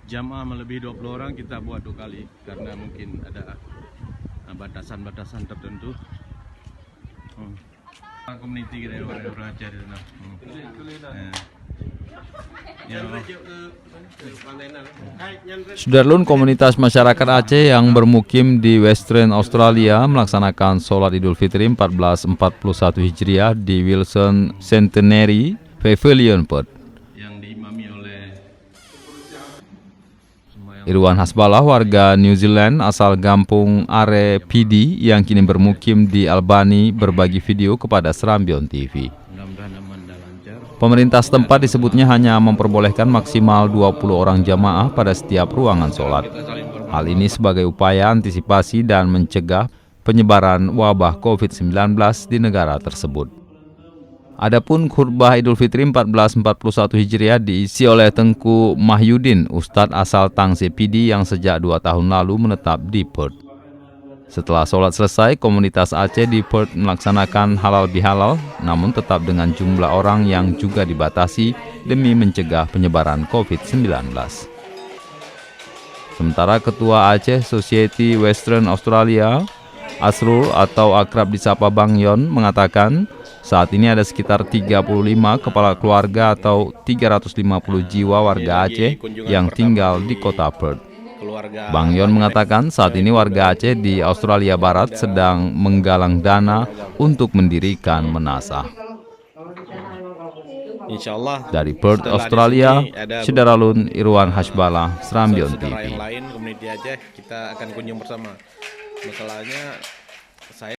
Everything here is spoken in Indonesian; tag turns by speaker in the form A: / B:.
A: jamaah melebihi 20 orang kita buat 2 kali karena mungkin ada batasan-batasan tertentu. Community kita orang Aceh di sana.
B: Sudarlun, komunitas masyarakat Aceh yang bermukim di Western Australia melaksanakan sholat Idul Fitri 1441 Hijriah di Wilson Centenary Pavilion Perth.
A: Yang diimami oleh
B: Irwan Hasbalah, warga New Zealand asal Gampung Are PD yang kini bermukim di Albany, berbagi video kepada Serambion TV.
A: mudah-mudahan aman dan lancar.
B: Pemerintah setempat disebutnya hanya memperbolehkan maksimal 20 orang jamaah pada setiap ruangan sholat. Hal ini sebagai upaya antisipasi dan mencegah penyebaran wabah COVID-19 di negara tersebut. Adapun khutbah Idul Fitri 1441 Hijriah diisi oleh Tengku Mahyudin, Ustadz asal Tangsel PD yang sejak 2 tahun lalu menetap di Perth. Setelah sholat selesai, komunitas Aceh di Perth melaksanakan halal bihalal, namun tetap dengan jumlah orang yang juga dibatasi demi mencegah penyebaran COVID-19. Sementara Ketua Aceh Society Western Australia, Asrul atau akrab disapa Bang Yon, mengatakan saat ini ada sekitar 35 kepala keluarga atau 350 jiwa warga Aceh yang tinggal di kota Perth. Bang Yon mengatakan saat ini warga Aceh di Australia Barat sedang menggalang dana untuk mendirikan menasah.
A: Insyaallah
B: Dari Perth, Australia, Sudarlun, Irwan Hasbalah, Serambion TV.
A: Yang lain komuniti Aceh kita akan kunjung bersama. Masalahnya saya